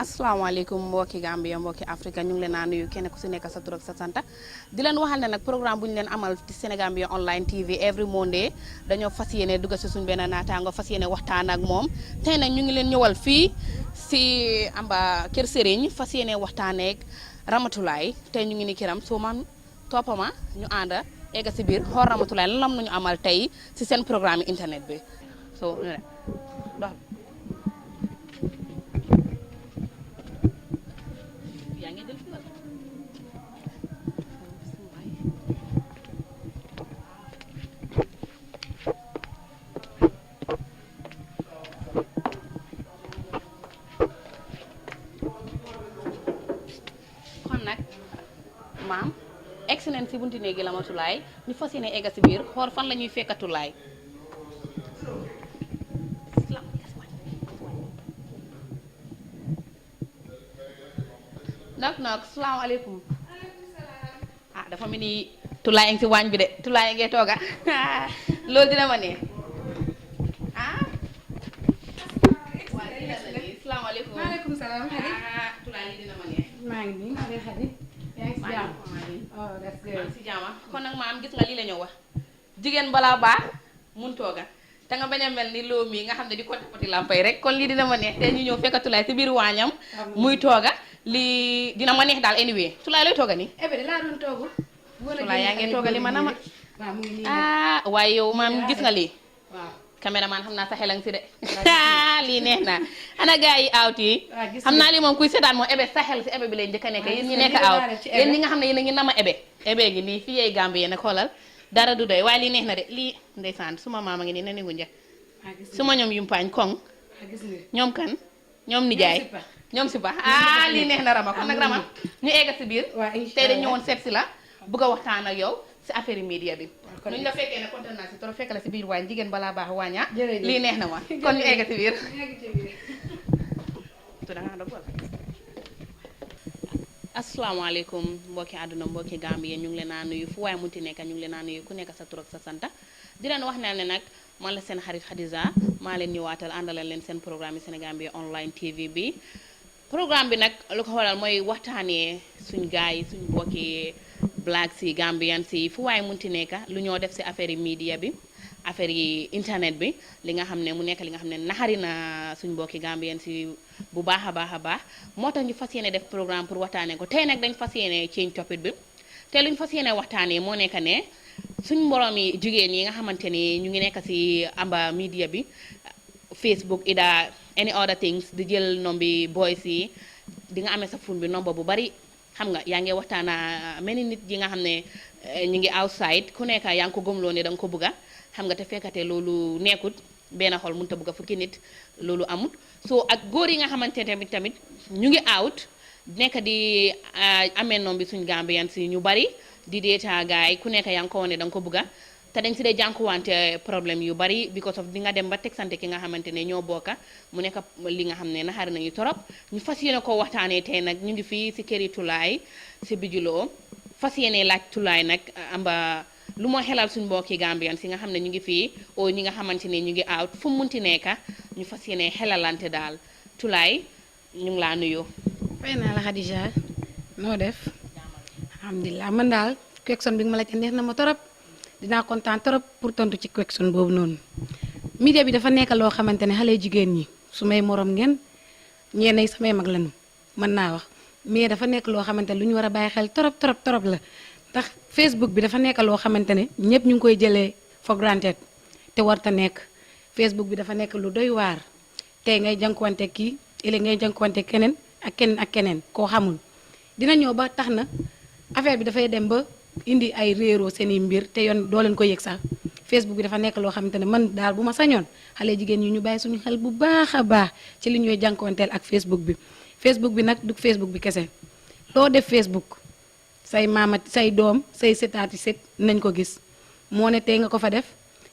asalaamaaleykum mbokki Gambia mbokki Afrique ñu ngi leen a nuyu kenn ku si nekk sa tur ak sa santa di leen waxal ne nag programme bu ñu leen amal ci Senegambia online TV every Monday dañoo fas yéene dugg si suñu benn naataango fas yéene waxtaan ak moom tey nag ñu ngi leen ñëwal fii si kër Serigne fas yéene waxtaaneeg Ramatulaay tey ñu ngi ni kiram soo man toppama ñu ànda egga si biir xool Ramatulaay lan lam nañu amal tey si seen programme internet bi so dox maam excellence si bunti néegi Ramatulaay ñu fas yéene egga si biir xool fan la ñuy fekkatulaay nak salaamaaleykum ah dafa mel ni tulaay ngi si waañ bi de tulaay ngee tooga loolu dina ma ne ah salaamaaleykum maaleykum salaam Xadi tulaay li dina ma ne maa ngi nii maa ngi Xadi yaa ngi si jàmm oh that's good si jàmm kon nag maam gis nga lii la ñu wax jigéen balaa baax mun tooga te nga bañ a mel ni loo mii nga xam ne di côté côté lampay rek kon lii dina ma neex te ñu ñëw fekk tulaay si biir waañam muy tooga lii dina ma neex daal anyway tulaay looy tooga nii ebe de laa doon toogu tulaay yaa ngi tooga li ma nama waaw mu ngi nii ah waaye yow maam gis nga lii waaw caméraman xam naa sa xelang si de lii neex na ana gars yi out yi gis xam naa lii moom kuy seetaan moom ebe sa xel si ebe bi lay njëkk a nekk yéen ñi nekk out yéen ñi nga xam ne yéen a ngi nama ebe gi nii fii yey Gambie nag xoolal dara du doy waaye lii neex na de lii ndeysaan suma maama ngi nii ne ningu njëkk suma ñoom yumpaañ koŋ ñoom kan ñoom nijaay ñoom si ba ah lii neex na Rama kon nag Rama ñu egga si biir tey dañ ñëwoon seet si la bëgg a waxtaan ak yow si affaire media bi nuñ la fekkee ne kontaan naa si trop fekk la si biir waañ jigéen balaa baax waaña lii neex na ma kon ñu egga si biir asalaamaaleykum mbokki àdduna mbokki Gambie ñu ngi leen a nuyu fu waaye munti nekk ñu ngi leen a nuyu ku nekk sa tur ak sa santa di leen wax ne nag man la seen xarit Khadija maa leen ñëwaatal àndalal leen seen programme yi Senegambia online TV bi programme bi nag lu ko waral mooy waxtaanee suñ gaay yi suñ mbokki black si Gambian si fu waaye munti nekk lu ñoo def si affaire yi media bi affaire yi internet bi li nga xam ne mu nekk li nga xam ne naxari na suñ mbokki Gambian si bu baax a baax a baax moo tax ñu fas yéene def programme pour waxtaanee ko tey nag dañ fas yéene change topic bi te luñ fas yéene waxtaanee moo nekk ne suñ mborom yi jigéen yi nga xamante ni ñu ngi nekk si amba media bi Facebook ida any other things di jël nombi boys yi di nga amee sa phone bi nomba bu bari xam nga yaa ngi waxtaana mel ni nit yi nga xam ne ñu ngi outside ku nekk yaa ngi ko gëmloo ne da nga ko bëgga xam nga te fekkate loolu nekkut benn xol mënut a bëgg fukki nit loolu amut so ak góor yi nga xamante tamit ñu ngi out nekk di amee nombi suñ Gambian si ñu bari di deeta gaay ku nekk yaa ngi ko wane da nga ko bëgga te dañ si dee jànkuwante problème yu bari because of di nga dem ba teg sante ki nga xamante ne ñoo bokka mu nekk li nga xam ne naxari nañu torop ñu fas yéene ko waxtaanee tey nag ñu ngi fii si këri Tulaay si Bijilo fas yéene laaj Tulaay nag amba lu moo xelal suñ mbokki Gambian si nga xam ne ñu ngi fii o ñi nga xamante ne ñu ngi out fu munti nekka ñu fas yéene xelalante daal Tulaay ñu ngi laa nuyu. fay naa la Khadija noo def alhamdulilah man daal question bi nga ma laajte neex na ma torop dinaa kontaan trop pour tontu ci question boobu noonu media bi dafa nekk loo xamante ne xale jigéen ñi su may morom ngeen ñeenay samay mag lañu mën naa wax mais dafa nekk loo xamante ne lu ñu war a bàyyi xel trop la ndax Facebook bi dafa nekk loo xamante ne ñëpp ñu ngi koy jëlee for granted te warta nekk Facebook bi dafa nekk lu doy waar tey ngay jànkuwante kii ëllëg ngay jànkuwante keneen ak keneen koo xamul dina ñëw ba tax na affaire bi dafay dem ba indi ay réeroo seeni mbir te yoon doo leen ko yëg sax Facebook bi dafa nekk loo xamante ne man daal bu ma sañoon xale jigéen ñi ñu bàyyi suñu xel bu baax a baax ci li ñuy jànkuwanteel ak Facebook bi nag du Facebook bi kese loo def Facebook say maama say doom say setaati set nañ ko gis moo ne tey nga ko fa def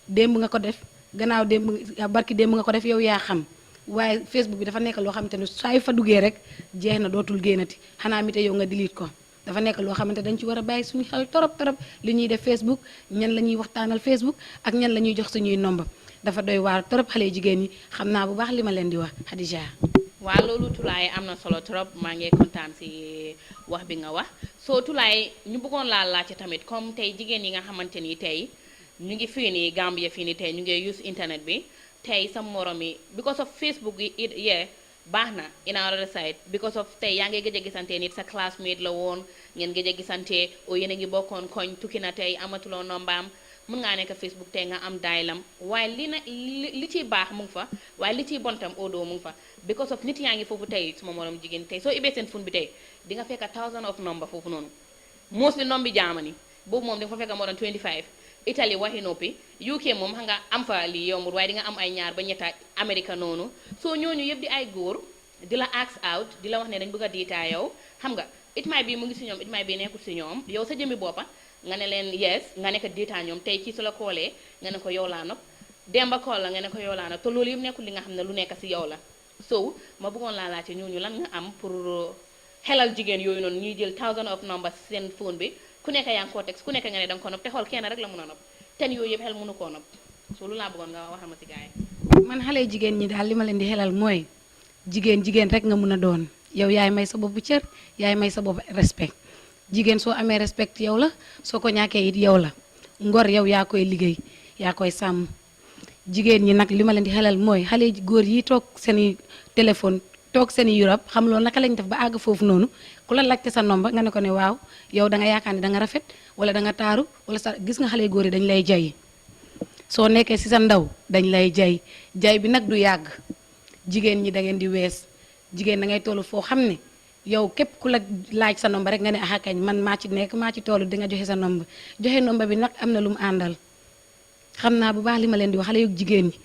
démb nga ko def gannaaw démb barki démb nga ko def yow yaa xam waaye Facebook bi dafa nekk loo xamante ne saa fa duggee rek jeex na dootul génnati xanaa mi te yow nga delete ko dafa nekk loo xamante dañ ci war a bàyyi suñu xel torop li ñuy def Facebook ñan la ñuy waxtaanal Facebook ak ñan la ñuy jox suñuy nomba dafa doy waar torop xale jigéen ñi xam naa bu baax li ma leen di wax Khadija. waa loolu Tulaay am na solo trop maa ngi kontaan si wax bi nga wax soo Tulaay ñu bëggoon laa laajte tamit comme tey jigéen yi nga xamante ni tey ñu ngi fii nii Gambia fii nii tey ñu ngi use internet bi tey sa morom yi because of Facebook yi baax na in our other side because of tey yaa ngi gëj a gisante nit sa classmate la woon ngeen gëj a gisante o yéen a ngi bokkoon koñ tukki na tey amatuloo nombaam mën ngaa nekk Facebook tey nga am daayilam waaye li ciy baax mu ngi fa waaye li ciy bontam odo mu ngi fa because of nit yaa ngi foofu tey suma morom jigéen tey soo ibee seen phone bi tey di nga fekk 1000 of number foofu noonu mostly nombi Germany boobu moom di nga fa fekk moo doon 25 Italie waxi noppi UK moom xam nga am fa lii yombul waaye di nga am ay ñaar ba ñetta America noonu soo ñooñu yëpp di ay góor di la ask out di la wax ne dañ bëgg a diitaa yow xam nga it might be mu ngi si ñoom it might be nekkul si ñoom yow sa jëmmi boppa nga ne leen yes nga nekk diitaa ñoom tey kii su la koolee nga ne ko yow laa nopp demba kool la nga ne ko yow laa nopp te loolu yëpp nekkul li nga xam ne lu nekk si yow la so ma bëggoon laa laajte ñooñu lan nga am pour xelal jigéen yooyu noonu ñuy jël 1000 of numbers seen phone bi ku nekk yaa ngi koo text ku nekk nga ne danga ko nopp te xool kenn rek la mun a nopp ten yooyu yëpp xel mënu koo nopp so lu laa bëggoon nga waxal ma si gars yi man xale jigéen ñi daal li ma leen di xelal mooy jigéen rek nga mun a doon yow yaay may sa bopp cër yaay may sa bopp respect jigéen soo amee respect yow la soo ko ñàkkee it yow la ngor yow yaa koy liggéey yaa koy sàmm jigéen ñi nag li ma leen di xelal mooy xale góor yi toog seeni téléphone toog seeni Europe xam loolu naka lañ def ba àgg foofu noonu ku la laajte sa nomba nga ne ko ne waaw yow da nga yaakaar ne da nga rafet wala da nga taaru wala sa gis nga xale góor yi dañ lay jay soo nekkee si sa ndaw dañ lay jay bi nag du yàgg jigéen ñi da ngeen di wees jigéen da ngay toll foo xam ne yow képp ku la laaj sa nomba rek nga ne ah kañ man maa ci nekk maa ci toll di nga joxe sa nomba joxe nomba bi nag am na lu mu àndal xam naa bu baax li ma leen di wax xale yu jigéen ñi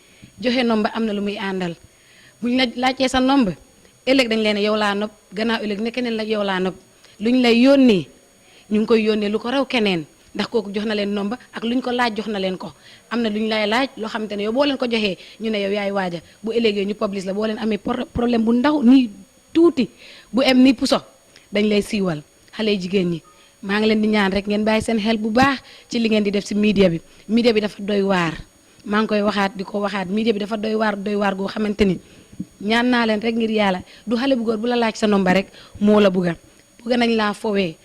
joxe nomba am na lu muy àndal buñ la laajtee sa nomba ëllëg dañ leen yow laa nopp gannaaw ëllëg ne keneen la yow laa nopp luñ lay yónnee ñu ngi koy yónnee lu ko raw keneen ndax kooku jox na leen nomba ak luñ ko laaj jox na leen ko am na luñ lay laaj loo xamante ne yow boo leen ko joxee ñu ne yow yaay waaja bu ëllëgee ñu publish la boo leen amee problème bu ndaw nii tuuti bu em ni puso dañ lay siiwal xale jigéen ñi maa ngi leen di ñaan rek ngeen bàyyi seen xel bu baax ci li ngeen di def si media bi dafa doy waar maa ngi koy waxaat di ko waxaat media bi dafa doy waar goo xamante ni ñaan naa leen rek ngir yàlla du xale bu góor bu la laaj sa nomba rek moo la bugga nañ laa fowee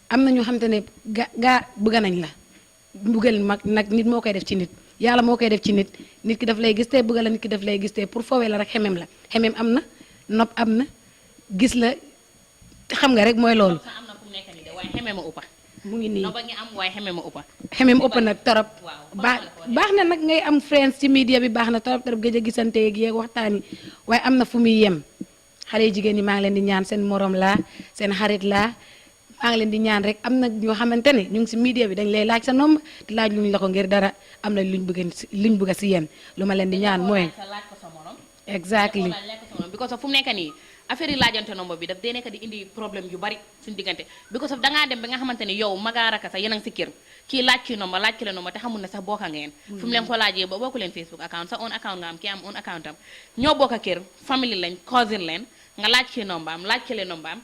am na ñoo xamante ne gaa bugga nañ la buggal mag nag nit moo koy def ci nit yàlla moo koy def ci nit ki daf lay gis te bugga la nit ki daf lay gis te pour fowee la rek xemem am na nopp am na gis la xam nga rek mooy loolu. am na fu mu nekk nii de waaye xeme ma uppa mu ngi nii no ba ngi am waaye xeme ma uppa xemem ëpp nag torop baax na nag ngay am friends ci media bi baax na torop gëj a gisante yeeg waxtaan yi waaye am na fu muy yem xale jigéen ñi maa ngi leen di ñaan seen morom laa seen xarit laa maa ngi leen di ñaan rek am na ñoo xamante ne ñu ngi si media bi dañ lay laaj sa nomba te laaj luñ la ko ngir dara am na luñ bëgg a si yéen lu ma leen di ñaan mooy exactly because of fu mu nekk nii affaire yi laajante nomba bi daf dee nekk di indi problème yu bari suñu diggante because of dangaa dem ba nga xamante ni yow magaaraka sax yéen a ngi si kër kii laaj ki nomba laaj ki la nomba te xamul ne sax bokka ngeen fu mu leen ko laajee ba bokku leen Facebook account sa own account nga am kii am own account am ñoo bokka kër family lañ cousin leen nga laaj ki nombaam laaj ki le nombaam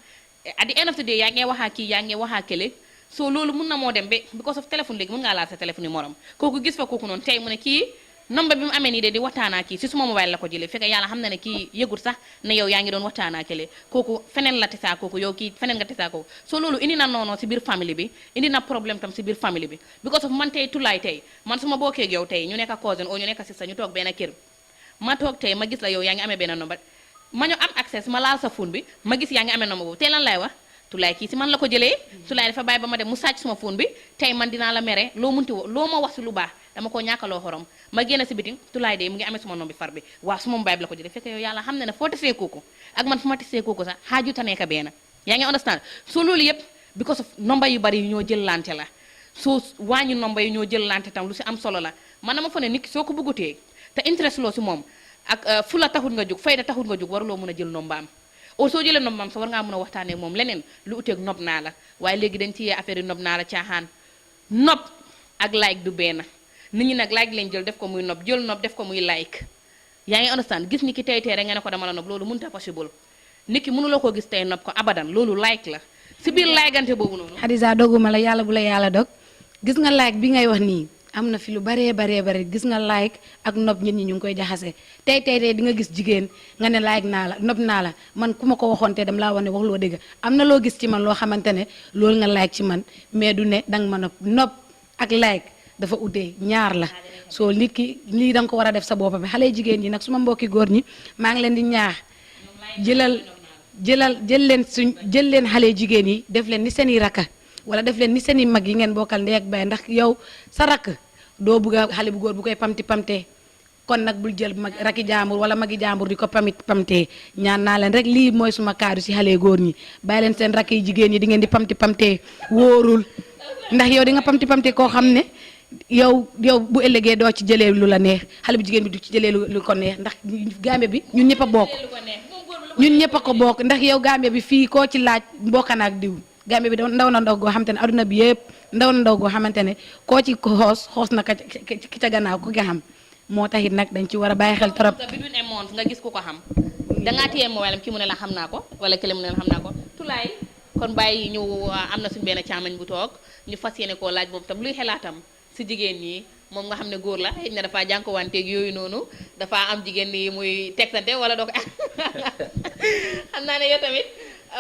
at the end of the day yaa ngi waxaa kii yaa ngi waxaa kële so loolu mun na moo dem ba because of téléphone léegi mun ngaa laal sa téléphone yi morom kooku gis fa kooku noonu tey mu ne kii nomba bi mu amee nii de di waxtaanaa kii si suma mobile la ko jëlee fekk yàlla xam na ne kii yëgut sax ne yow yaa ngi doon waxtaanaa kële kooku feneen la tesaa kooku yow kii feneen nga tesaa kooku so loolu indi na noonu si biir famille bi indi na problème tam si biir famille bi because of man tey Tulaay tey man su ma bokkee ak yow tey ñu nekk cousin o ñu nekk sister ñu toog benn kër ma toog tey ma gis la yow yaa ngi amee benn nomba ma ñu am accès ma laal sa phone bi ma gis yaa ngi amee nomba boobu tey lan lay wax Tulaay kii si man la ko jëlee Tulaay dafa bàyyi ba ma dem mu sàcc suma phone bi tey man dinaa la mere loo munti loo ma wax si lu baax dama koo ñàkkaloo xorom ma génn si bitim Tulaay de mu ngi amee suma nombi far bi waaw suma mbaay bi la ko jëlee fekk yow yàlla xam ne ne foo tesee kooku ak man fu ma tesee kooku sax xaaju ta nekk benn yaa ngi understand so loolu yëpp because of nomba yu bari yu ñoo jël lante la soo wàññi nomba yu ñoo jël lante tam lu si am solo la man dama fa ne nit ki soo ko bëggutee te interest loo si moom ak fu la taxut nga jóg fayda taxut nga jóg waruloo mën a jël nombaam o soo jëlee nombaam sa war ngaa mën a waxtaanee moom leneen lu uteeg nob naa la waaye léegi dañ ci yee affaire yi nob naa la caaxaan nob ak like du benn nit ñi nag like leen jël def ko muy nob jël nob def ko muy like yaa ngi understand gis ni ki tey rek nga ne ko dama la nob loolu mënut a possible nit ki mënuloo ko gis tey nob ko abadan loolu like la si biir like gante boobu noonu Hadiza doguma la yàlla bu la yàlla dog gis nga like bi ngay wax nii am na fi lu baree gis nga like ak nopp nit ñi ñu ngi koy jaxase tey di nga gis jigéen nga ne like naa la nopp naa la man ku ma ko waxoon te dam laa wax ne wax loo dëgg am na loo gis ci man loo xamante ne loolu nga like ci man mais du ne danga ma nopp ak like dafa utee ñaar la soo nit ki lii da nga ko war a def sa bopp bi xale jigéen ñi nag suma mbokki góor ñi maa ngi leen di ñaax jël leen xale jigéen yi def leen ni seeni rakka wala def leen ni seeni mag yi ngeen bokkal ndey ak baay ndax yow sa rakk doo bëgg a xale bu góor bu koy pamtee kon nag bul jël rakki jaambur wala magi jaambur di ko pamtee ñaan naa leen rek lii mooy suma kaadu si xale góor ñi bàyyi leen seen rakk yi jigéen ñi di ngeen di pamtee wóorul ndax yow di nga pamtee koo xam ne yow bu ëllëgee doo ci jëlee lu la neex xale bu jigéen bi du ci jëlee lu ko neex ndax Gambie bi ñun ñëpp a bokk ñun ñëpp a ko bokk ndax yow Gambie bi fii koo ci laaj mbokk na ak diw Gambie bi ndaw na ndaw goo xamante ne aduna bi yëpp ndaw na ndaw goo xamante ne koo ci xoos na ki ca gannaaw ko nga xam moo taxit nag dañ ci war a bàyyi xel trop. between a month nga gis ku ko xam dangaa téye mobile ki mu ne la xam naa ko wala kële mu ne la xam naa ko tulaay kon bàyyi ñu am na suñu benn caamañ bu toog ñu fas yéene koo laaj moom tam luy xelaatam si jigéen ñi moom nga xam ne góor la xëy na dafa jànkuwanteeg yooyu noonu dafa am jigéen ñi muy tegsante wala doo ko xam naa ne yow tamit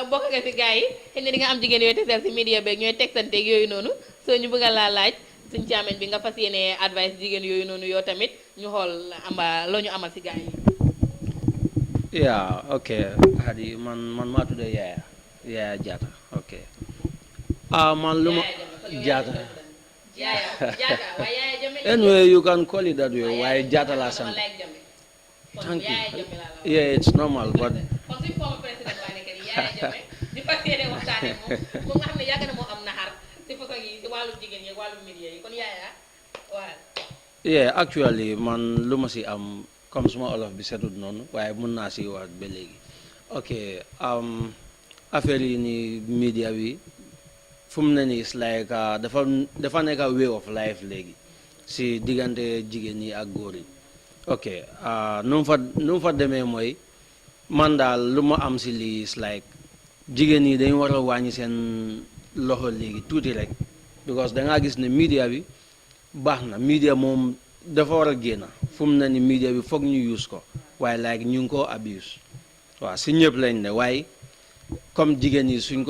bokk nga si gars yi xëy na di nga am jigéen yooyu tegsal si media beeg ñooy tegsanteeg yooyu noonu soo ñu bëgg a laa laaj suñu caamen bi nga fas yéene advice jigéen yooyu noonu yow tamit ñu xool loo ñu amal si gars yi. Yeah, okay. Hadi man maa tudd Yaya Jatta. Okay. Man lu ma Jatta. Anyway, you can call it that way. Why Jatta la sant. Thank you. Yeah, it's normal, but yeah, actually man lu ma si am comme suma olof bi setut noonu waaye mun naa si wax ba léegi ok affaire yi ni media bi fu mu ne nii it's like dafa nekk way of life léegi si diggante jigéen ñi ak góor yi ok nu mu fa demee mooy man daal lu ma am si lii it's like jigéen ñi dañu war a wàññi seen loxo léegi tuuti rek because da ngaa gis ne media bi baax na media moom dafa war a génn fu mu ne ni media bi foog ñu use ko waaye like ñu ngi koo abuse waaw si ñëpp lañ ne waaye comme jigéen yi suñ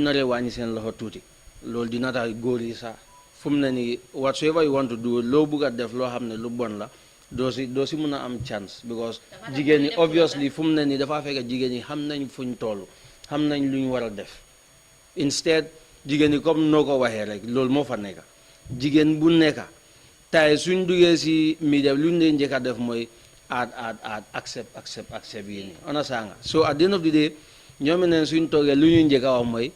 naree wàññi seen loxo tuuti loolu dina tax góor yi sax fu mu ne ni whatsoever you want to do loo bugg a def loo xam ne lu bon la doo si mën a am chance because jigéen ñi obviously fu mu ne ni dafa fekk jigéen ñi xam nañ fuñ toll xam nañ lu ñu war a def instead jigéen ñi comme noo ko waxee rek loolu moo fa nekk jigéen bu nekk tay suñ duggee si media lu ñu dee njëkk a def mooy add accept yi nii on a sanga so at the end of the day ñoom ne suñ toogee lu ñuy njëkk a wax mooy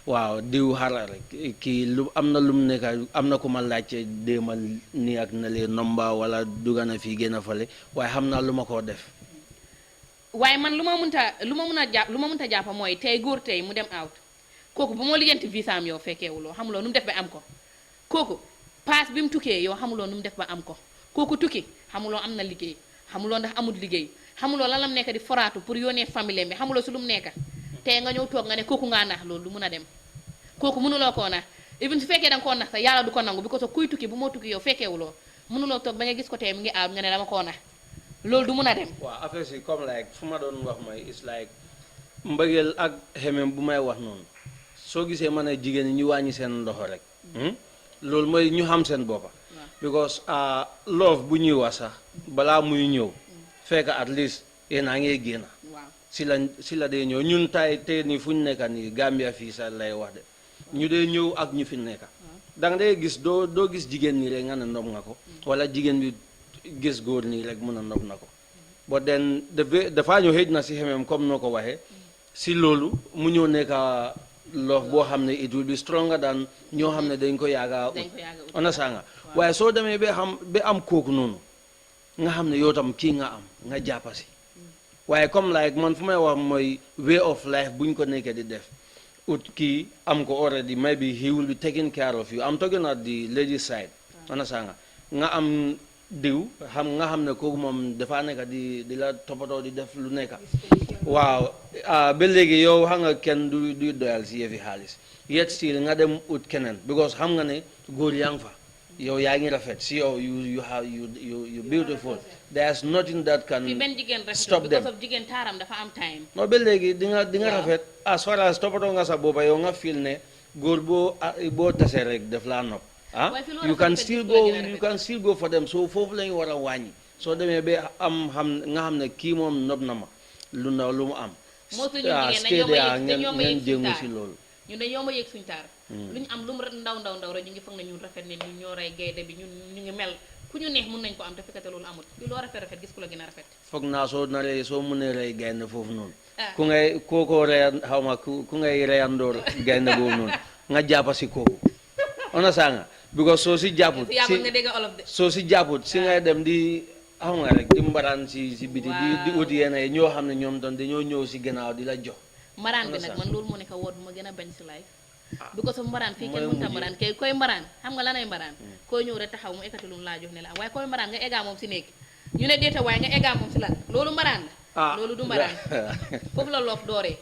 waaw diw xara rek kii lu am na lu mu nekk am na ku ma laajte déemal nii ak na lee nomba wala dugga na fii génn fale waaye xam naa lu ma koo def waaye man lu ma mënta jàpp mooy tey góor tey mu dem out kooku bu moo lijjanti visa am yow fekkeewuloo xamuloo nu mu def ba am ko kooku paas bi mu tukkee yow xamuloo nu mu def ba am ko kooku tukki xamuloo am na liggéey xamuloo ndax amul liggéey xamuloo lan lam nekk di foraatu pour yónnee famille bi xamuloo su lu mu nekk tey nga ñëw toog nga ne kooku ngaa nax loolu du mun a dem kooku mënuloo koo nax even su fekkee da nga koo nax sax yàlla du ko nangu bi ko kuy tukki bu moo tukki yow fekkeewuloo mënuloo toog ba nga gis ko tey mu ngi aw nga ne dama koo nax loolu du mun a dem. waaw affaire si comme like fu ma doon wax mooy it's like mbëggeel ak xemem bu may wax noonu soo gisee ma ne jigéen ñi ñu wàññi seen loxo rek loolu mooy ñu xam seen boppa because love bu ñuy wax sax balaa muy ñëw fekk at least yéen a ngi génn si la dee ñëw ñun tey nii fu ñu nekka nii Gambia fii sax lay wax de ñu dee ñëw ak ñu fi nekka danga dee gis doo gis jigéen nii rek nga ne nopp nga ko wala jigéen bi gis góor nii rek mun a nopp na ko but then dafaa ñëw xëj na si xemem comme noo ko waxee si loolu mu ñëw nekka love boo xam ne it will be stronger than ñoo xam ne dañ ko yaaga ona sanga waaye soo demee ba am kooku noonu nga xam ne yow tam kii nga am nga jàppa si waaye comme like man fu may wax mooy way of life buñ ko nekkee di def ut kii am ko already maybe he will be taking care of you I'm talking at the ladies side ona sanga nga am diw nga xam ne kooku moom dafa nekk di la toppatoo di def lu nekk waaw ba léegi yow xam nga kenn du doyal si yëfi xaalis yet still nga dem ut keneen because xam nga ne góor yaa ngi fa yow yaa ngi rafet si yow you beautiful there's nothing that can fi benn jigéen rafetul stop them. because of jigéen taaram dafa am time. no ba léegi di nga rafet as far as toppatoo nga sa boppa yow nga feel ne góor boo tasee rek def laa nopp Waaye fi loo you can rafet still gis go la gën a you rafet. can still go for them so foofu lañu war a wàññi soo demee ba nga xam ne kii moom nopp na ma lu ndaw lu mu am moo tax ñun stay there dañoo ma ngeen yëg jéngu suñ si taar loolu ñun dañoo ma yëg suñ taar lu ñu am lu mu ndaw rek ñu ngi foog ne ñun rafet ne ñun ñoo rey gaynde bi ñun ñu ngi mel ku ñu neex mun nañ ko am te fekkate loolu amul fi loo rafet gis ku la gën a rafet. foog naa soo mënee rey gaynde foofu noonu Ah. ku ngay kookoo reyan xaw ma ku ngay reyandoor gaynde boobu noonu nga jàppa si kooku ona saa nga because soo si jàpput si yàggul nga dégg olof de. soo si jàpput si ngay dem di xam nga rek di mbaraan si biti di ut yenn yi ñoo xam ne ñoom doon dañoo ñëw si gannaaw di la jox mbaraan bi nag man loolu moo nekk woot bu ma gën a bañ si life because of mbaraan fii kenn mënta mbaraan kay koy mbaraan xam nga lanay mbaraan koy ñëw rek taxaw mu ekkati lu mu laa jox ne la am waaye koy mbaraan nga eggaa moom si néeg ñu ne déeta waaye nga eggaa moom si lan loolu mbaraan la loolu du mbaraan foofu la loof dooree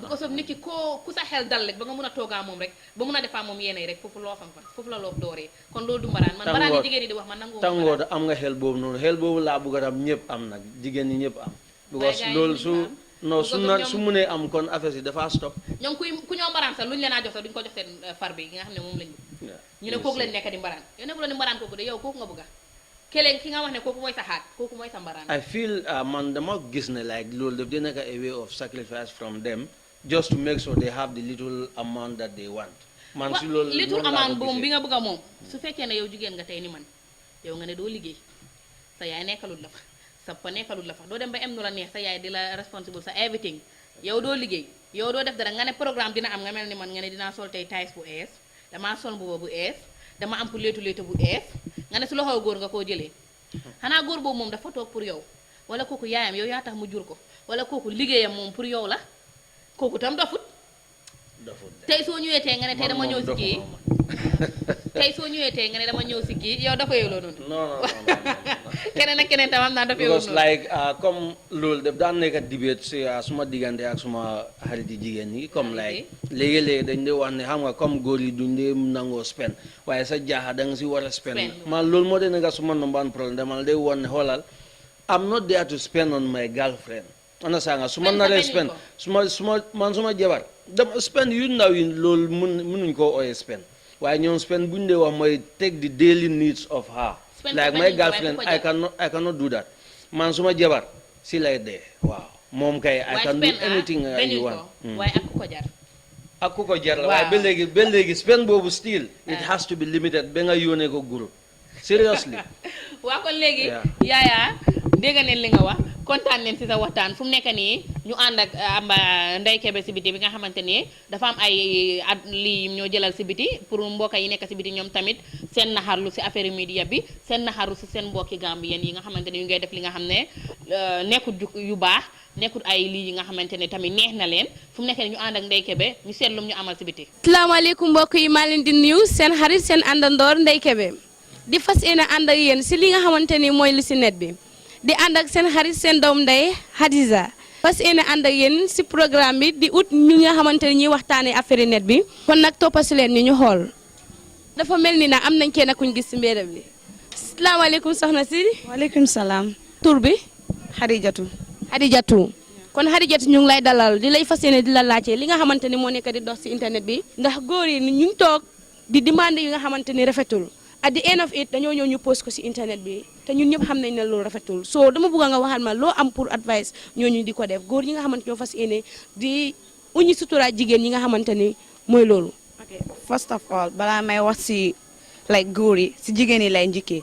because of nit ki ku sa xel dal rek ba nga mun a toogaa moom rek ba mun a defaa moom yéenay rek foofu loofam fa foofu la loof dooree kon loolu du mbaraan man mbaraan yi jigéen ñi di wax man nangu tàngoor am nga xel boobu noonu xel boobu laa bëgg a am ñëpp am nag jigéen ñi ñëpp am because loolu su munee am kon affaire yi dafa stop ñoom ku ñoo mbaraan sax lu ñu leen a jox sax duñu ko jox seen far bi nga xam ne moom lañ bëgg ñu ne kooku lañ nekk di mbaraan yow nekku la ni mbaraan kooku de yow kooku nga bëgg a keleen ki nga wax ne kooku mooy sa xaat kooku mooy sa mbaraan I feel man dama gis ne like loolu daf di nekk a way of sacrifice from them just to make sure they have the little amount that they want man si loolu little amount boobu bi nga bëgg a moom su fekkee ne yow jigéen nga tey ni man yow nga ne doo liggéey sa yaay nekkalul la fa sa pa nekkalul la fa doo dem ba em nu la neex sa yaay di la responsible sa everything yow doo liggéey yow doo def dara nga ne programme dina am nga mel ni man nga ne dinaa sol tey taille bu ees damaa sol mbuba bu ees dama am pour léetu bu ees nga ne su loxo góor nga koo jëlee xanaa góor boobu moom dafa toog pour yow wala kooku yaayam yow yaa tax mu jur ko wala kooku liggéeyam moom pour yow la kooku tam dofut tey soo ñëwee tey nga ne tey dama ñëw si kii tey soo ñëwee tey nga ne dama ñëw si kii yow dafa yow noonu non keneen ak keneen tam am naa dafa yow because noonu like comme loolu daf daan nekk debate si suma diggante ak suma xarit yi jigéen ñi comme like léegi-léegi dañ dee wax ne xam nga comme góor yi duñ dee nangoo spend waaye sa jaaxa da nga si war a spend man loolu moo dee nekk suma number one problème dama day won ne xoolal I'm not there to spend on my girlfriend ana saa nga su ma naree spend suma jabar dama spend yu ndaw yi loolu mënuñ koo ooyee spend waaye ñoom spend buñ dee wax mooy take the daily needs of her like my girlfriend I cannot do that man suma jabar si lay dee waaw moom kay I can do anything you want waaye ak ku ko jar ak ku ko jar la waaye ba léegi spend boobu still it has to be limited ba nga yónnee ko groupe seriously waa kon léegi yaaya dégg neen li nga wax kontaan neen si sa waxtaan fu mu nekk nii ñu ànd ak Ndeye Kebe si biti bi nga xamante ni dafa am ay lii ñoo jëlal si biti pour mbokk yi nekk si biti ñoom tamit seen naxarlu si affaire media bi seen naxarlu si seen mbokki Gambien yi nga xamante ni ñu ngay def li nga xam ne nekkut yu baax nekkut ay lii yi nga xamante ne tamit neex na leen fu mu nekk nii ñu ànd ak Ndeye Kebe ñu seetlum ñu amal si biti. asalaamaaleykum mbokk yi maa leen di nuyu seen xarit seen àndandoor Ndeye Kebe di fas yéene ànd ak yéen si li nga xamante ni mooy li si net bi di ànd ak seen xarit seen doom ndey Hadiza fas yéene ànd ak yéen si programme bi di ut ñu nga xamante ni ñuy waxtaanee affaire net bi kon nag toppasi leen ni ñu xool dafa mel ni nag am nañ kenn kuñ gis si mbéedam bi asalaamaaleykum soxna si. waaleykum salaam. tur bi. Xadijatu. Xadijatu kon Xadijatu ñu ngi lay dalal di lay fas yéene di la laajte li nga xamante ni moo nekk di dox si internet bi ndax góor yi ñu ngi toog di demande yi nga xamante ni rafetul. at the end of it dañoo ñëw ñu post ko ci internet bi te ñun ñëpp xam nañ ne loolu rafetul so dama bëgg nga waxal ma loo am pour advice ñooñu di ko def góor ñi nga xamante ñoo fas yéene di uñi sutura jigéen ñi nga xamante ni mooy loolu. ok first of all balaa may wax ci like góor yi ci jigéen yi lay njëkkee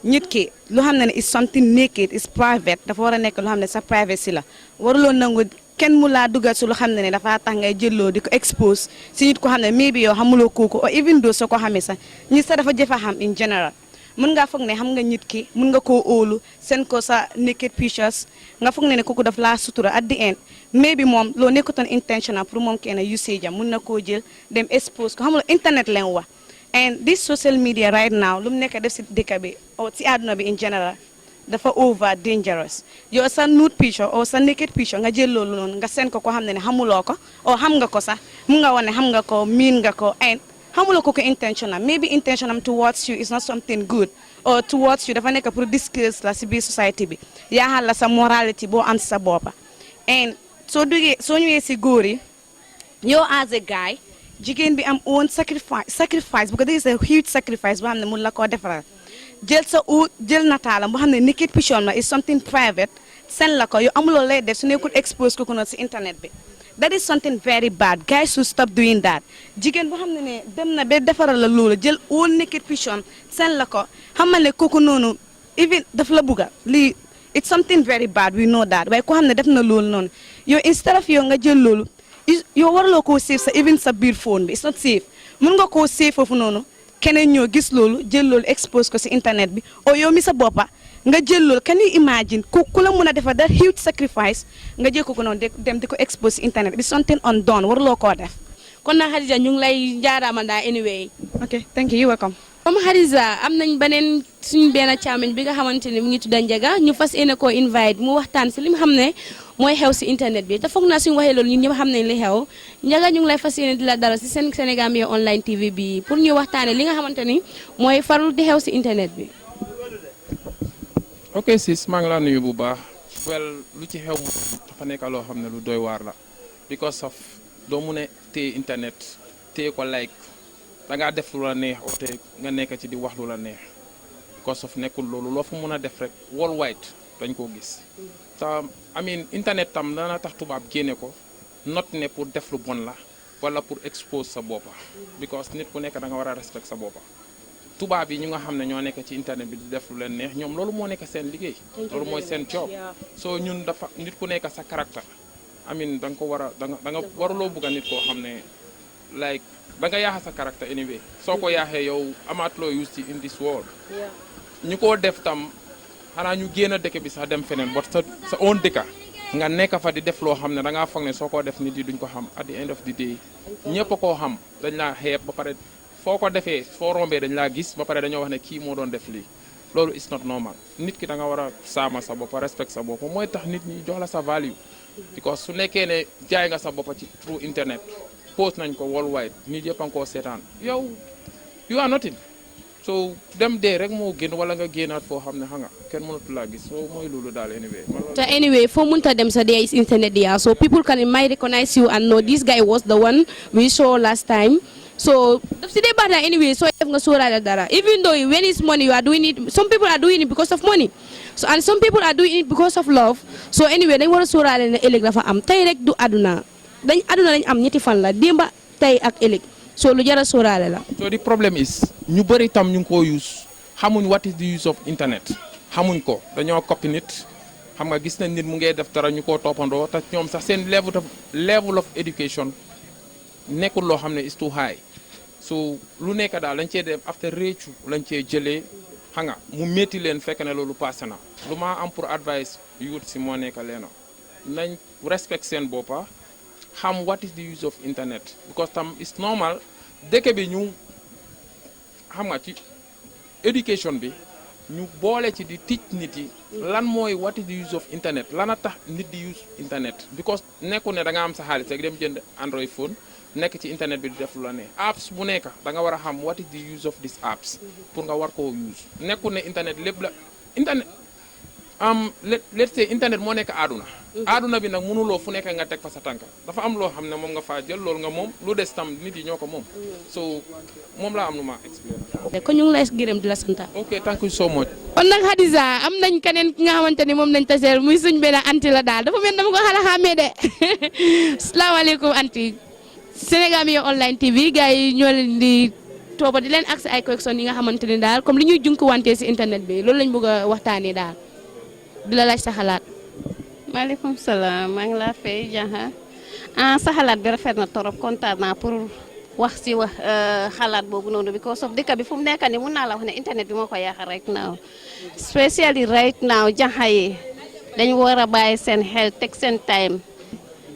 nit ki lu xam ne is something naked is private dafa war a nekk lu xam ne sa privacy la waruloo nangu kenn mu laa dugal si lu xam ne dafa tax ngay jëlloo di ko expose si nit ko xam ne maybe yow xamuloo kooku or even though soo ko xamee sax ñi sax dafa jëfa xam in general mën ngaa foog ne xam nga nit ki mën nga koo óolu seen ko sa naked pictures nga foog ne kooku daf laa sutura at the end maybe moom loo nekkutoon intentional pour moom kenn usage am mën na koo jël dem expose ko xamuloo internet leen wax and this social media right now lu mu nekk def si dëkk bi or si àdduna bi in general dafa over dangerous yow sa nude picture or sa naked picture nga jël loolu noonu nga seen ko ko xam ne xamuloo ko or xam nga ko sax mu nga wane xam nga ko miin nga ko and xamuloo ko intentional maybe intentional towards you is not something good or towards you dafa nekk pour disgrace la si biir society bi yaaxal la sa morality boo am si sa boppa and soo ñëwee si góor yi yow as a guy jigéen bi am own sacrifice because this is a huge sacrifice boo xam ne mun la koo defaral jël nataalam boo xam ne naked picture la is something private seen la ko yow amuloo lay def su nekkul expose ko noonu si internet bi that is something very bad guys should stop doing that jigéen boo xam ne dem na ba defaral la loolu jël own naked picture seen la ko xamal ne kooku noonu even daf la bugga lii it's something very bad we know that waaye koo xam ne def na loolu noonu yow instead of yow nga jël loolu yow waraloo koo save sa even sa biir phone bi it's not safe mun nga koo save foofu noonu keneen ñoo gis loolu jël loolu expose ko si internet bi o yow mi sa boppa nga jël loolu can you imagine ku la mun a defar that huge sacrifice nga jël ko noonu dem di ko expose si internet bi something undone waraloo koo def. kon nag Hadiza ñu ngi lay jaaraama daa anyway. ok thank you welcome. comme Hadiza am nañ beneen suñu benn càmmiñ bi nga xamante ne mu ngi tudd Njaga ñu fas yéene koo invite mu waxtaan si li mu xam ne mooy xew si internet bi te foog naa suñu waxee loolu ñun ñëpp xam nañ li xew Njaga ñu ngi lay fas yéene di la dara si seen Senegambia online TV bi pour ñu waxtaane li nga xamante ni mooy farul di xew si internet bi. ok sis maa ngi laa nuyu bu baax well lu ci xew dafa nekk loo xam ne lu doy waar la because of doo mun a téye internet téye ko like da ngaa def lu la neex oote nga nekk ci di wax lu la neex because of nekkul loolu loo fa mun a def rek worldwide dañ koo gis te I mean internet tam dana tax tubaab génne ko not ne pour def lu bon la wala pour expose sa boppa because nit ku nekk da nga war a respect sa boppa tubaab yi ñu nga xam ne ñoo nekk ci internet bi di def lu leen neex ñoom loolu moo nekk seen liggéey loolu mooy seen job soo ñun dafa nit ku nekk sa caractère I mean da nga ko war a da nga waruloo bëgg a nit koo xam ne like da nga yaaxa sa caractère anyway soo ko yaaxee yow amaatuloo use ci in this world ñu ko def tam xanaa ñu génn dëkk bi sax dem feneen bot sa own dëkka nga nekk fa di def loo xam ne da ngaa foog ne soo ko def nit yi duñ ko xam at the end of the day ñëpp koo xam dañ laa xeeb ba pare foo ko defee foo rombee dañ laa gis ba pare dañoo wax ne kii moo doon def lii loolu is not normal nit ki da nga war a saama sa bopp respect sa bopp mooy tax nit ñi jox la sa value because su nekkee ne jaay nga sa bopp ci through internet post nañ ko worldwide nit yëpp a ngi koo seetaan yow you are nothing so dem dee rek moo génn wala nga génnaat foo xam ne xam nga kenn mënatu laa gis so mooy loolu daal anyway. So anyway foo mënta dem sa there is internet there so people might recognize you and know this guy was the one we saw last time. So daf si dee baax na anyway soo def nga sóoraale dara even though when it's money you are doing it some people are doing it because of money so and some people are doing it because of love so anyway dañ war a sóoraale ne ëllëg dafa am tey rek du àdduna dañ am ñetti fan la démba tey ak ëllëg so lu jar a sóoraale la. So the problem is ñu bëri tam ñu ngi koo use xamuñ what is the use of internet xamuñ ko dañoo copy nit xam nga gis nañ nit mu ngay def dara ñu koo toppandoo te ñoom sax seen level of education nekkul loo xam ne is too high so lu nekk daal lañ cee def after réccu lañ cee jëlee xam nga mu métti leen fekk ne loolu passé na lu ma am pour advice youth si moo nekk leena nañ respect seen boppa xam what is the use of internet because tam it's normal dëkk bi ñu xam nga ci education bi ñu boole ci di teach nit yi lan mooy what is the use of internet lan a tax nit di use internet because nekku ne da nga am sa xaalis rek dem jënd Android phone nekk ci internet bi di def lu la ne apps bu nekk da nga war a xam what is the use of these apps pour nga war koo use nekku ne internet lépp la internet let's say internet moo nekk aaduna bi nag mënuloo fu nekk nga teg fa sa tànka dafa am loo xam ne moom nga faa jël loolu nga moom lu des tam nit yi ñoo ko moom so moom laa am lu ma expliqué. kon ñu ngi lay gërëm di la sant. ok thank you so much. kon nag Hadiza am nañ keneen ki nga xamante ni moom nañ taseel muy suñ benn anti la daal dafa mel dama ko xala xàmmee de salaamaaleykum anti Senegambia online TV gars yi ñoo leen di tooba di leen accès ay correction yi nga xamante ni daal comme li ñuy jumtuwante si internet bi loolu lañ bëgg a waxtaanee daal di la laaj sa xalaat. maaleykum salaam maa ngi laa fay jaxa sa xalaat bi rafet na torop kontaan naa pour wax si wax xalaat boobu noonu because of dëkk bi fu mu nekk nii mun naa la wax ne internet bi moo ko yaaxal right now especially right now jaxa yi dañu war a bàyyi seen xel teg seen time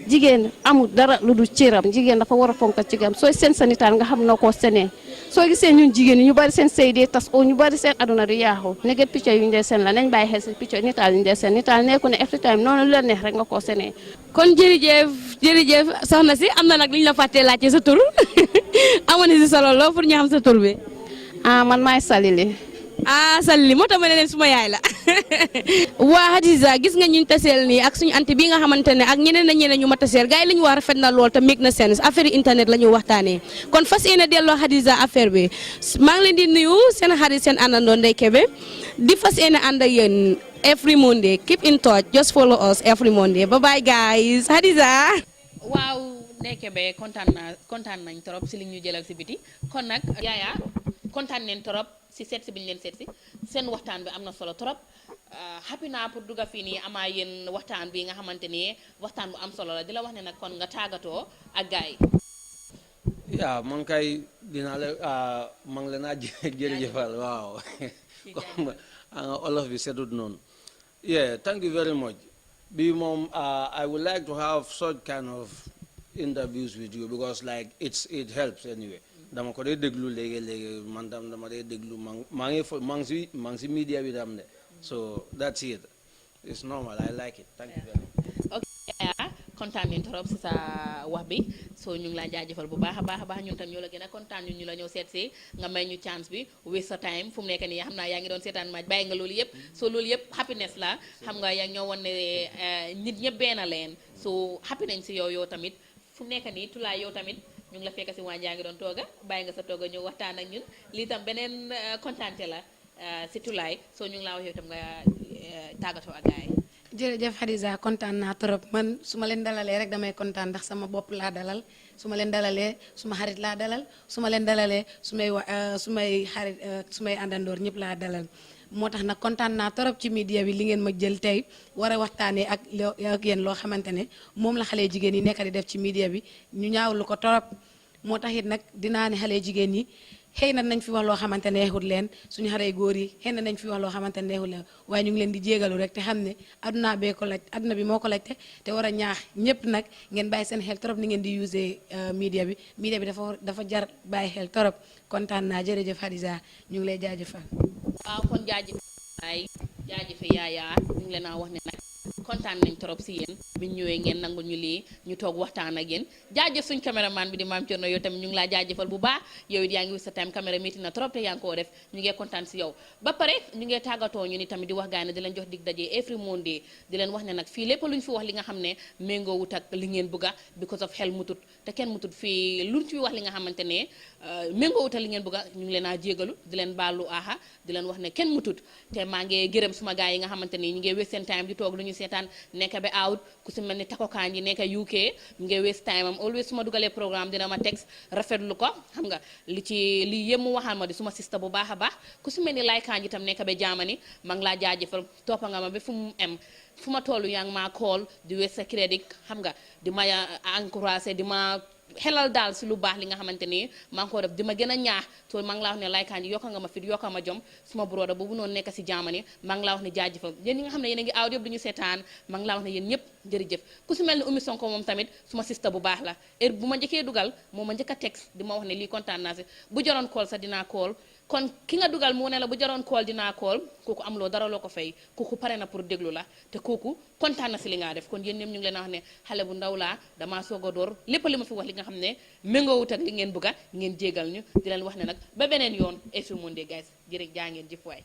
jigéen amul dara lu du cëram jigéen dafa war a fonk cigam sooy seen sa nitaan nga xam noo koo senee soo gisee ñun jigéen ñi ñu bari seen sëy dee tas o ñu bari seen aduna du yaaxu neget picture yu ñu dee seen la nañ bàyyi xel si picture nitaal yu ñu dee seen nitaal nekku ne every time noonu lu la neex rek nga koo senee kon jërëjëf soxna si am na nag li ñu la fàttee laajte sa tur amoon na si solo lool pour ñu xam sa tur bi. man maay Salili. Salili moo tax ma ne leen suma yaay la waa Hadiza gis nga ñu taseel nii ak suñu anti bi nga xamante ne ak ñeneen na ñeneen ñu ma taseel gars yi la ñu wax rafet na lool te make na sense affaire internet la ñu waxtaanee kon fas yéene delloo Hadiza affaire bi maa ngi leen di nuyu seen xarit seen àndandoo Ndeye Kébé di fas yéene ànd ak yéen every Monday keep in touch just follow us every Monday bye bye guys Hadiza. waaw Ndeye Kébé kontaan nañ trop si li ñu jëlal si biti kon nag yaaya kontaan neen trop si seet si bi ñu leen seet si seen waxtaan bi am na solo trop happy naa pour dugga fii nii amaa yéen waxtaan bi nga xamante ni waxtaan bu am solo la di la wax ne nag kon nga tàggatoo ak gars yi. yaa man kay dinaa la maa ngi leen a jërëjëfal waaw comme olof bi setut noonu. yeah thank you very much bi moom I would like to have such kind of interviews with you because like it helps anyway. dama ko dee déglu léegi man tam dama dee déglu maa ngi si media bi tam de so that's it it's normal I like it thank you very much. ok kontaan nañ trop si sa wax bi so ñu ngi laa jaajëfal bu baax a baax ñun tam ñoo la gën a kontaan ñu la ñëw seet si nga may ñu chance bi waste sa time fu mu nekk nii xam naa yaa ngi doon seetaan match bàyyi nga loolu yëpp so loolu yëpp happiness la xam nga yaa ngi ñoo wan ne nit ñëpp benn leen so happy nañ si yow tamit fu mu nekk nii tulaay yow tamit ñu ngi la fekk si waa jaa ngi doon tooga bàyyi nga sa tooga ñëw waxtaan ak ñun lii tam beneen kontaante la si tulaay soo ñu ngi laa wax yow tam nga tàggatoo ak gaay yi. jërëjëf Hadiza kontaan naa trop man su ma leen dalalee rek damay kontaan ndax sama bopp laa dalal su ma leen dalalee suma xarit laa dalal su ma leen dalalee su may xarit su may àndandoor ñëpp laa dalal moo tax nag kontaan naa trop ci media bi li ngeen ma jël tey war a waxtaanee ak yéen loo xamante ne moom la xale jigéen yi nekk di def ci media bi ñu ñaawlu ko trop moo tax it nag dinaa ne xale jigéen yi xëy na nañ fi wax loo xamante ne neexut leen suñu xaree góor yi xëy na nañ fi wax loo xamante ne neexut leen waaye ñu ngi leen di jégalu rek te xam ne adduna bee ko laaj adduna bi moo ko laajte te war a ñaax ñëpp nag ngeen bàyyi seen xel trop ni ngeen di user media bi dafa jar bàyyi xel trop kontaan naa jërëjëf Hadiza ñu ngi lay jaajëfal. waaw kon jaajëfe yaayaa ñu ngi leen a wax ne nag kontaan nañ trop si yéen bi ñu ñëwee ngeen nangul ñu lii ñu toog waxtaan ak yéen jaajëf suñ caméraman bi di Maam Cerno yow tamit ñu ngi laa jaajëfal bu baax yow it yaa ngi wis sa time caméra métti na trop te yaa ngi koo def ñu ngi kontaan si yow ba pare ñu ngi tàggatoo ñu ni tamit di wax gaay ne di leen jox dig daje every Monday di leen wax ne nag fii lépp lu ñu fi wax li nga xam ne méngoo wut ak li ngeen bëgga because of xel mutut te kenn mutut fii luñ fi wax li nga xamante ne méngoo wut ak li ngeen bëgga ñu ngi leen a jégalu di leen baalu aha di leen wax ne kenn mutut te maa ngi gërëm suma gaay yi nga xamante ne ñu ngi waste seen time di toog lu ñu seetaan nekk ba out ku si mel ni takokaan yi nekk UK mu ngi waste time am always su ma dugalee programme dina ma text rafetlu ko xam nga lii yëpp mu waxal ma di suma sista bu baax a baax ku si mel ni laykaan ji tam nekk ba Germany maa ngi laa jaajëfal toppa nga ma ba fu mu em fu ma toll yaa ngi maa call di waste sa crédit xam nga di ma encouragé di ma xelal daal si lu baax li nga xamante ni maa ngi ko def di ma gën a ñaax to maa ngi laa wax ne laykaan ji yokka nga ma fit yokka ma jom suma broda boobu noonu nekk si Germany maa ngi laa wax ne jaajëfal yéen ñi nga xam ne yéen a ngi aw yëpp du ñu seetaan maa ngi laa wax ne yéen ñëpp jërëjëf ku si mel ni Oumy Sonko moom tamit suma sista bu baax la heure bu ma njëkkee dugal moo ma njëkk a texte di ma wax ne lii kontaan naa si bu jaroon call sax dinaa call kon ki nga dugal mu ne la bu jaroon call dinaa call kooku am loo dara loo ko fay kooku pare na pour déglu la te kooku kontaan na si li nga def kon yéen ñëpp ñu ngi leen a wax ne xale bu ndaw laa damaa soog a door lépp li ma fi wax li nga xam ne méngoowut ak li ngeen bëgga ngeen jégal ñu di leen wax ne nag ba beneen yoon every Monday guys jërë jaa ngeen jëf waay